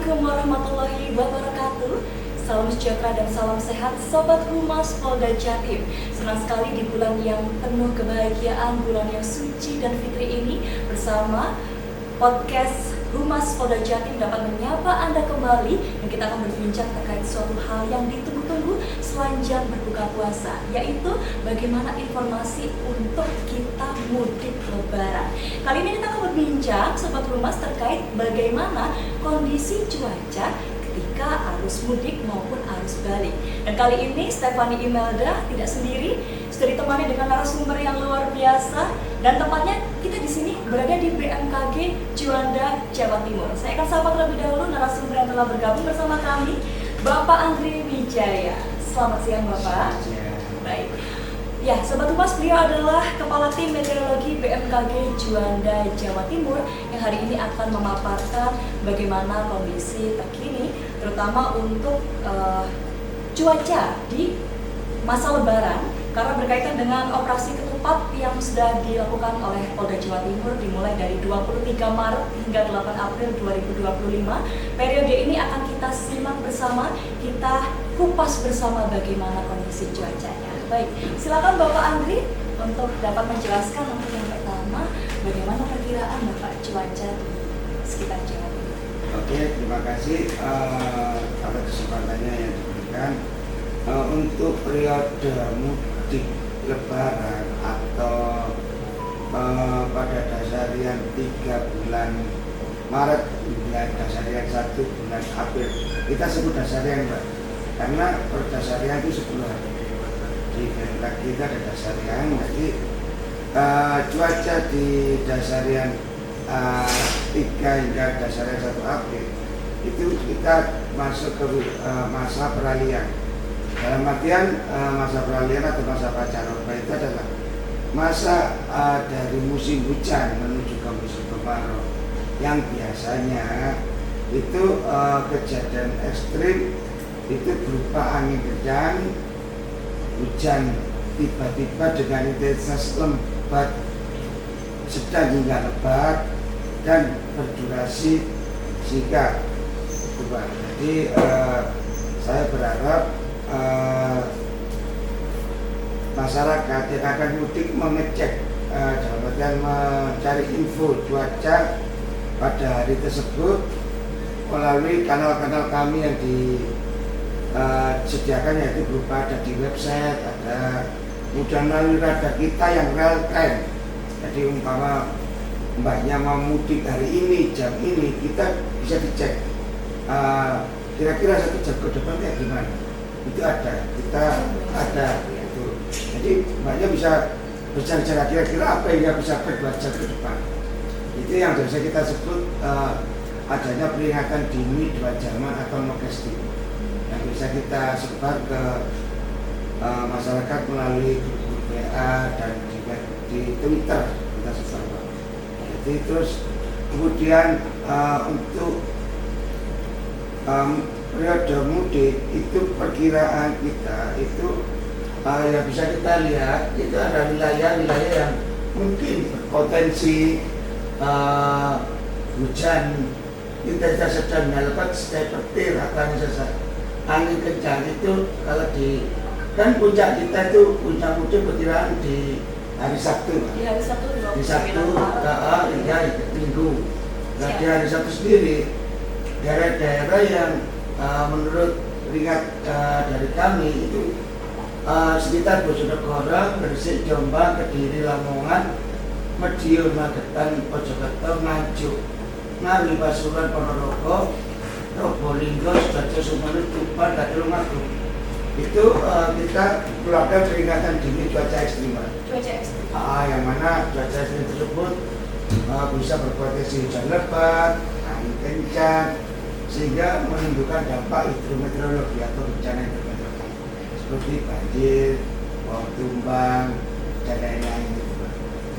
Assalamualaikum warahmatullahi wabarakatuh. Salam sejahtera dan salam sehat Sobat Humas Polda Jatim. Senang sekali di bulan yang penuh kebahagiaan, bulan yang suci dan fitri ini, bersama podcast Humas Polda Jatim dapat menyapa Anda kembali, dan kita akan berbincang terkait suatu hal yang ditunggu-tunggu selanjang berbuka puasa, yaitu bagaimana informasi untuk kita mudik lebaran. Kali ini kita akan berbincang Sobat Humas terkait bagaimana kondisi cuaca ketika arus mudik maupun arus balik. Dan kali ini Stephanie Imelda tidak sendiri, sudah ditemani dengan narasumber yang luar biasa, dan tempatnya kita di sini berada di BMKG Juanda, Jawa Timur. Saya akan sapa terlebih dahulu narasumber yang telah bergabung bersama kami, Bapak Andri Wijaya. Selamat siang Bapak. Baik. Ya, Sobat Humas, beliau adalah Kepala Tim Meteorologi BMKG Juanda, Jawa Timur, yang hari ini akan memaparkan bagaimana kondisi terkini, terutama untuk cuaca di masa Lebaran, karena berkaitan dengan operasi ketupat yang sudah dilakukan oleh Polda Jawa Timur dimulai dari 23 Maret hingga 8 April 2025. Periode ini akan kita simak bersama, kita kupas bersama bagaimana kondisi cuacanya. Baik, silakan Bapak Andri untuk dapat menjelaskan untuk yang pertama, bagaimana perkiraan Bapak cuaca di sekitar Jawa Timur. Oke, terima kasih atas kesempatannya yang diberikan. Untuk periode mudik Lebaran atau pada dasarian 3 bulan Maret hingga dasarian 1 bulan April, kita sebut dasarian Mbak, karena per dasarian itu 10 hari. Di BMKG kita ada dasarian, jadi cuaca di dasarian 3 hingga dasarian 1 April itu kita masuk ke masa peralihan. Dalam artian masa peralihan atau masa pancaroba itu adalah masa dari musim hujan menuju ke musim kemarau, yang biasanya itu kejadian ekstrim itu berupa angin kencang, hujan tiba-tiba dengan intensitas lebat, sedang hingga lebat, dan berdurasi singkat. Jadi saya berharap masyarakat yang akan mudik mengecek dalam artian mencari info cuaca pada hari tersebut melalui kanal-kanal kami yang disediakan, yaitu berupa ada di website, ada kemudian melalui radar kita yang real time. Jadi umpama mbaknya mau mudik hari ini, jam ini, kita bisa dicek kira-kira 1 jam ke depan kayak gimana. Itu ada, kita ada itu. Jadi mbaknya bisa berbicara kira-kira apa yang bisa buat jam ke depan. Itu yang bisa kita sebut adanya peringatan dini 2 jaman atau nokesti, yang bisa kita sebar ke masyarakat melalui grup WA dan juga di Twitter kita sebar. Jadi terus kemudian untuk periode mudik itu perkiraan kita itu yang bisa kita lihat itu ada wilayah-wilayah yang mungkin berpotensi hujan intensitas sedang lebat sedang petir akan angin kencang. Itu kalau di dan puncak kita itu puncak mudik perkiraan di hari Sabtu. Di hari Sabtu, di Sabtu hingga Minggu. Nah, di hari Sabtu sendiri daerah-daerah yang menurut ringat dari kami itu sekitar Bojonegoro, Gresik, Jombang, Kediri, Lamongan, Madiun, Magetan, Mojokerto, Nganjuk, Ngawi, Pasuruan, Ponorogo, Probolinggo, Sidoarjo, Sumeneb, Tuban, dan Tulungagung. Itu kita keluarkan peringatan dini cuaca ekstrim. Cuaca ekstrim. Yang mana cuaca ekstrim tersebut bisa berpotensi hujan lebat, angin kencang, sehingga menimbulkan dampak hidrometeorologi atau bencana hidrometeorologi seperti banjir, pohon tumbang, dan lain-lain.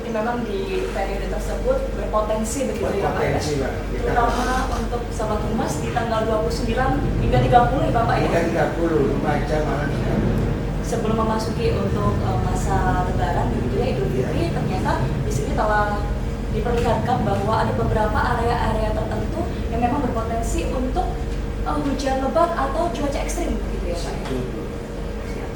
Jadi memang di periode tersebut berpotensi begitu ya Pak ya? Terutama untuk Sobat Humas di tanggal 29 hingga 30 ya Bapak ya? Hingga 30, baca malam 30. Sebelum memasuki untuk masa Lebaran begitu ya, Idul Fitri, ternyata di sini telah diperlihatkan bahwa ada beberapa area-area tertentu yang memang berpotensi untuk hujan lebat atau cuaca ekstrim begitu ya Pak? Siap.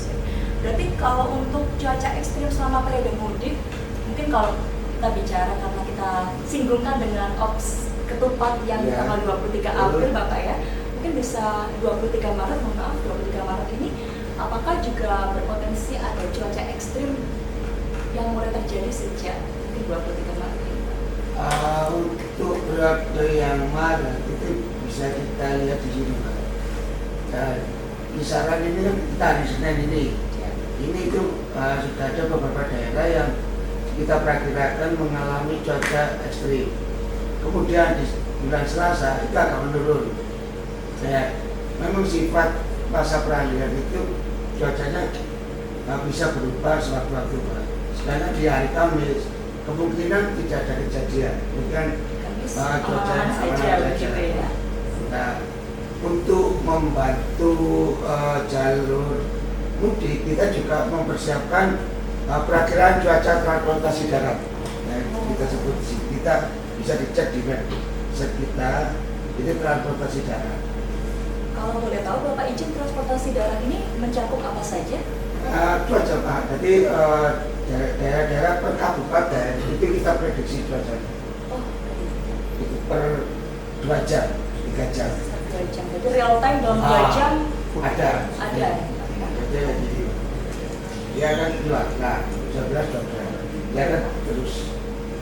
Berarti kalau untuk cuaca ekstrim selama periode mudik, mungkin kalau kita bicara karena kita singgungkan dengan ops ketupat yang tanggal 23 April Bapak ya, mungkin bisa 23 Maret, mohon maaf 23 Maret ini, apakah juga berpotensi ada cuaca ekstrim yang mulai terjadi sejak mungkin 23 Maret ini? Untuk periode yang Maret itu bisa kita lihat di sini Pak. Kisaran ini kan kita hari Senin ini. Ini itu sudah ada beberapa daerah yang kita perkirakan mengalami cuaca ekstrim. Kemudian di bulan Selasa itu akan menurun. Memang sifat masa peralihan itu cuacanya bisa berubah sewaktu-waktu Pak. Sedangkan di hari Kamis kemungkinan tidak ada kejadian, bukan cuaca aman saja. Ya. Nah, untuk membantu jalur mudik kita juga mempersiapkan perakiraan cuaca transportasi darat. Kita sebut kita bisa dicek di website kita, itu transportasi darat. Kalau boleh tahu Bapak, izin transportasi darat ini mencakup apa saja? Cuaca Pak, jadi daerah-daerah per kabupaten itu kita prediksi cuacanya. Itu per 2 jam, 3 jam. 2 jam, jadi real time dalam 2 jam ada. Jadi Ya kan keluar, nah 11 ya kan terus.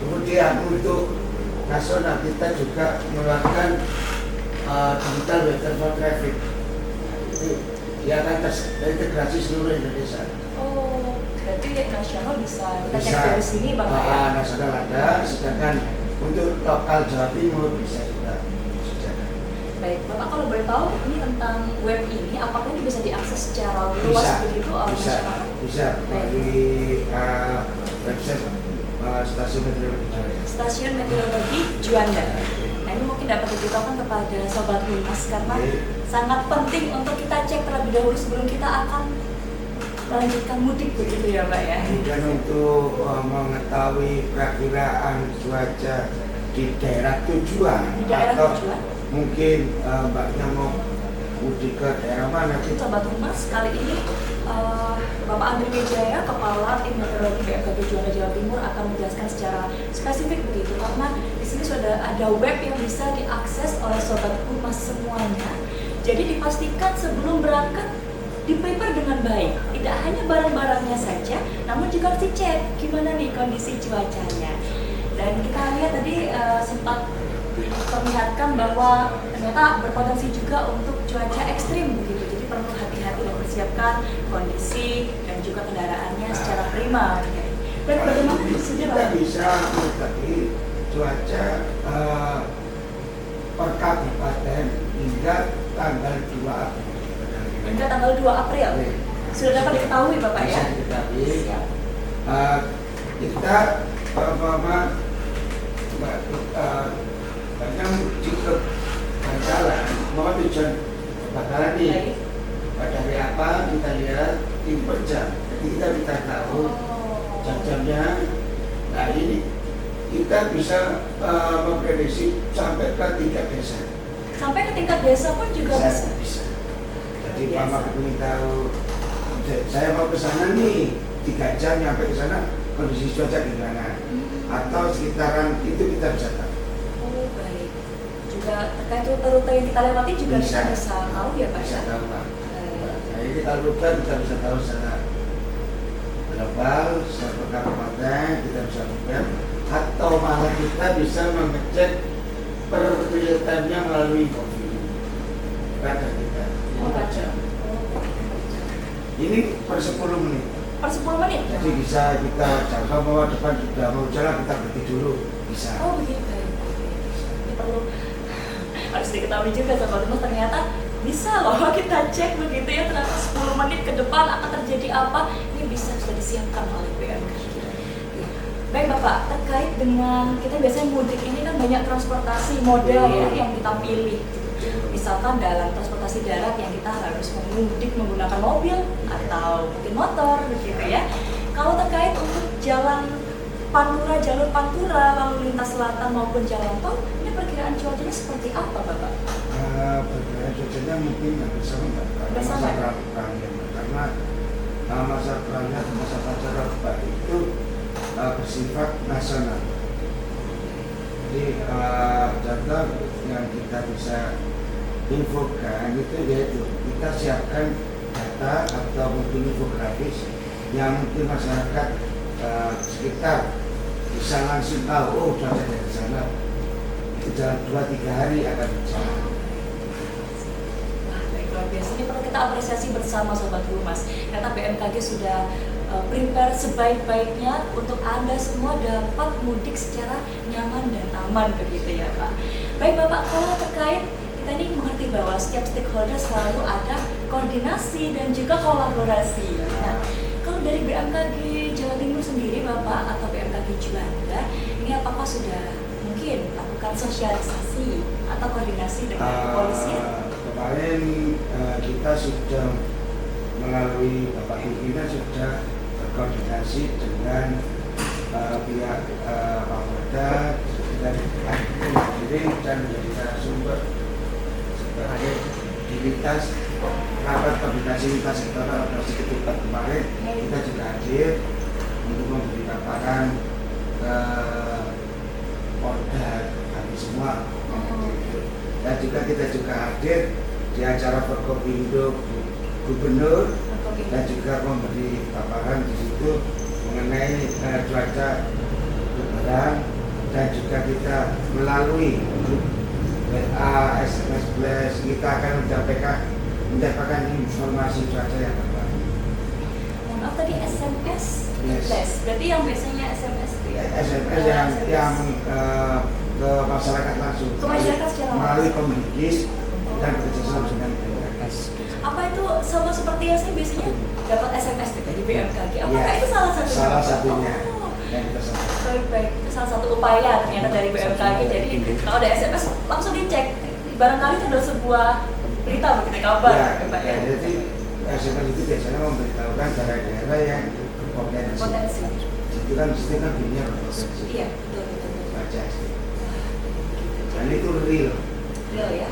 Kemudian untuk nasional kita juga mengeluarkan digital weather for traffic. Itu ya kan terintegrasi seluruh Indonesia. Oh, berarti nasional bisa kita cek dari sini Bapak ya? Nasional ada, sedangkan untuk lokal Jawa Timur bisa juga. Baik, Bapak kalau boleh tahu ini tentang web ini, apakah ini bisa diakses secara luas begitu oleh masyarakat? Bisa, melalui website stasiun meteorologi Juanda. Nah ini mungkin dapat diberitahukan kepada Sobat Humas karena sangat penting untuk kita cek terlebih dahulu sebelum kita akan melanjutkan mudik begitu ya Pak ya. Dan untuk mengetahui perakiraan cuaca di daerah tujuan, mungkin Mbaknya mau mudik ke daerah mana? Sobat Humas, kali ini Bapak Andri Wijaya, Kepala Tim Meteorologi BMKG Juanda Jawa Timur akan menjelaskan secara spesifik begitu karena di sini sudah ada web yang bisa diakses oleh Sobat Humas semuanya. Jadi dipastikan sebelum berangkat di-prepare dengan baik, tidak hanya barang-barangnya saja, namun juga harus dicek gimana nih kondisi cuacanya. Dan kita lihat tadi sempat memperlihatkan bahwa ternyata berpotensi juga untuk cuaca ekstrim begitu. Jadi perlu hati-hati dan persiapkan kondisi dan juga kendaraannya secara prima. Dan bagaimana kita bisa mengetahui cuaca per kabupaten hingga tanggal 2 April. Hingga tanggal 2 April. Sudah dapat diketahui Bapak ya? Bisa diketahui. Kita banyak mudik ke Bangkalan, mau tujuan Bangkalan nih. Dari apa kita lihat per jam, jadi kita bisa tahu jam-jamnya. Nah ini kita bisa memprediksi sampai ke tingkat desa. Sampai ke tingkat desa pun juga bisa. Jadi Mama ingin tahu, saya mau ke sana nih 3 jam nyampe ke sana, kondisi cuaca gimana? Atau sekitaran itu kita bisa tahu. Oh baik. Juga terkait rute-rute yang kita lewati juga bisa tahu ya Pak? Bisa tahu Pak. Jadi kita rute kita bisa tahu secara global, secara kabupaten kita bisa buka, atau malah kita bisa mengecek per real time-nya melalui radar kita. Ini per 10 menit. Per 10 menit? Jadi bisa kita jangka bahwa depan sudah mau jalan, kita berhenti dulu. Bisa. Oh begitu. Ini perlu harus diketahui juga Sobat Humas, ternyata bisa loh kita cek begitu ya, ternyata 10 menit ke depan akan terjadi apa, ini bisa sudah disiapkan oleh BMKG. Baik Bapak, terkait dengan kita biasanya mudik ini kan banyak transportasi model ya yang kita pilih. Misalkan dalam transportasi darat yang kita harus memudik menggunakan mobil atau mungkin motor begitu ya. Kalau terkait untuk jalan Pantura, jalur Pantura, lalu lintas selatan maupun jalan tol, ini perkiraan perakiraan cuacanya seperti apa Bapak? Perbedaan cuacanya mungkin hampir sama Mbak, karena Bersama. masa peralihan Mbak. Karena masa peralihan atau masa pacaran Mbak itu bersifat nasional. Jadi contoh yang kita bisa infokan itu yaitu kita siapkan data atau mungkin infografis yang mungkin masyarakat sekitar bisa langsung tahu, oh cuaca dari sana itu dalam 2-3 hari akan berjalan. Wah, baik, luar biasa. Ini perlu kita apresiasi bersama Sobat Humas. Karena BMKG sudah prepare sebaik-baiknya untuk Anda semua dapat mudik secara nyaman dan aman begitu ya Pak. Baik Bapak, kalau terkait kita ini mengerti bahwa setiap stakeholder selalu ada koordinasi dan juga kolaborasi. Nah, kalau dari BMKG Jawa Timur sendiri Bapak atau BMKG Juanda, ini apakah sudah mungkin lakukan sosialisasi atau koordinasi dengan kepolisian? Kemarin kita sudah melalui Bapak Pimpinan sudah berkoordinasi dengan pihak Kapolda dan hadir dan menjadi narasumber sebagai aktivitas rapat koordinasi lintas sektoral operasi ketupat kemarin. Kita juga hadir untuk memberi paparan ke Polda kami semua. Dan juga kita juga hadir di acara Forkopindo Gubernur dan juga memberi paparan di situ mengenai cuaca lebaran, dan juga kita melalui WA, SMS Blast kita akan mendapatkan informasi cuaca yang terbaru. Mohon maaf tadi SMS Yes. Blast, berarti yang biasanya SMS itu ya? SMS yang ke masyarakat langsung Ke masyarakat secara melalui langsung. Komdis dan kerjasama dengan BMKG. Apa itu sama seperti yang saya biasanya dapat SMS dari BMKG? Apakah Iya, itu salah satunya? salah satunya. Oh, yang kita sampaikan. baik-baik. Itu salah satu upaya ternyata dari BMKG. Jadi kalau ada SMS langsung dicek. Barangkali itu adalah sebuah berita begitu kabar, Ya, Pak ya. jadi SMS itu biasanya memberitahukan daerah-daerah yang berpotensi. Potensi. Itu kan mesti kan dunia berpotensi. Iya, betul. Baca. Dan itu real. Real ya.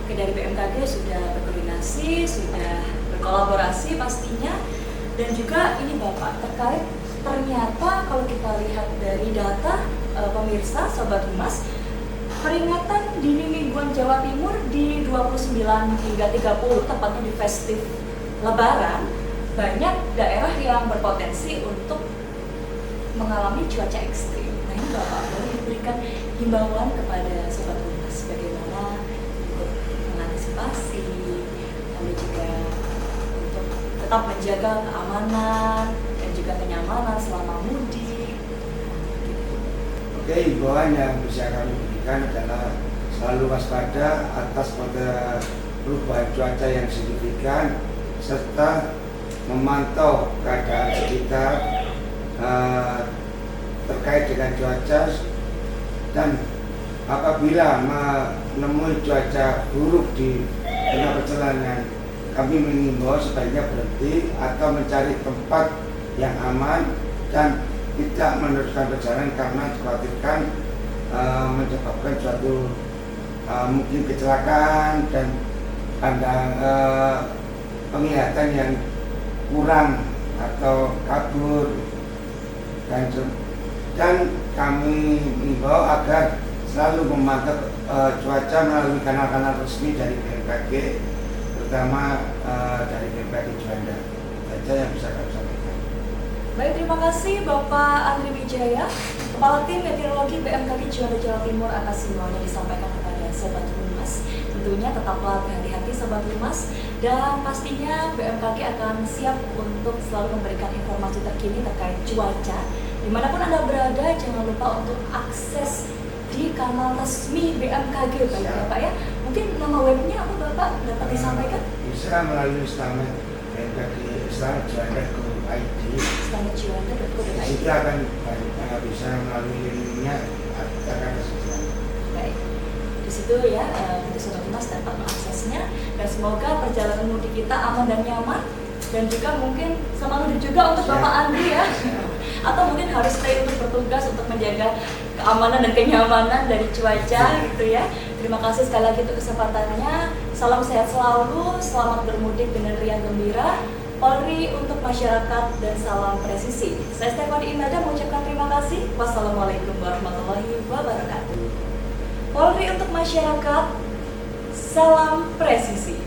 Oke, dari BMKG sudah berkoordinasi, sudah berkolaborasi pastinya, dan juga ini Bapak terkait ternyata kalau kita lihat dari data pemirsa Sobat Humas, peringatan dini mingguan Jawa Timur di 29 hingga 30 tepatnya di festif Lebaran, banyak daerah yang berpotensi untuk mengalami cuaca ekstrim. Nah ini Bapak boleh diberikan himbauan kepada Sobat Humas bagaimana untuk mengantisipasi, lalu juga untuk tetap menjaga keamanan dan juga kenyamanan selama mudik. Oke, himbauan yang bisa kami berikan adalah selalu waspada atas pada perubahan cuaca yang signifikan serta memantau keadaan sekitar terkait dengan cuaca, dan apabila menemui cuaca buruk di tengah perjalanan, kami mengimbau sebaiknya berhenti atau mencari tempat yang aman dan tidak meneruskan perjalanan karena dikhawatirkan menyebabkan suatu mungkin kecelakaan dan penglihatan yang kurang atau kabur, dan kami mengimbau agar selalu memantau cuaca melalui kanal-kanal resmi dari BMKG, terutama dari BMKG Juanda. Saja yang bisa kami sampaikan. Baik, terima kasih Bapak Andri Wijaya, Kepala Tim Meteorologi BMKG Juanda Jawa Timur atas himbauan yang disampaikan kepada Sobat Humas. Tentunya tetaplah berhati-hati Sobat Humas, dan pastinya BMKG akan siap untuk selalu memberikan informasi terkini terkait cuaca. Dimanapun Anda berada, jangan lupa untuk akses di kanal resmi BMKG, baik ya Pak ya. Mungkin nama webnya apa Bapak dapat disampaikan? Bisa melalui Islamet BMKG Islamet.Juanda.id. Islamet.Juanda.id. Di situ akan bisa melalui linknya akan disediakan. Baik, di situ ya nanti Sobat Humas dapat mengaksesnya, dan semoga perjalanan mudik kita aman dan nyaman, dan juga mungkin semangat juga untuk Bapak Andri ya. atau mungkin harus stay untuk bertugas untuk menjaga keamanan dan kenyamanan dari cuaca gitu ya. Terima kasih sekali lagi untuk kesempatannya. Salam sehat selalu, selamat bermudik dengan riang gembira. Polri untuk masyarakat dan salam presisi. Saya Stefani Imelda mengucapkan terima kasih. Wassalamualaikum warahmatullahi wabarakatuh. Polri untuk masyarakat, salam presisi.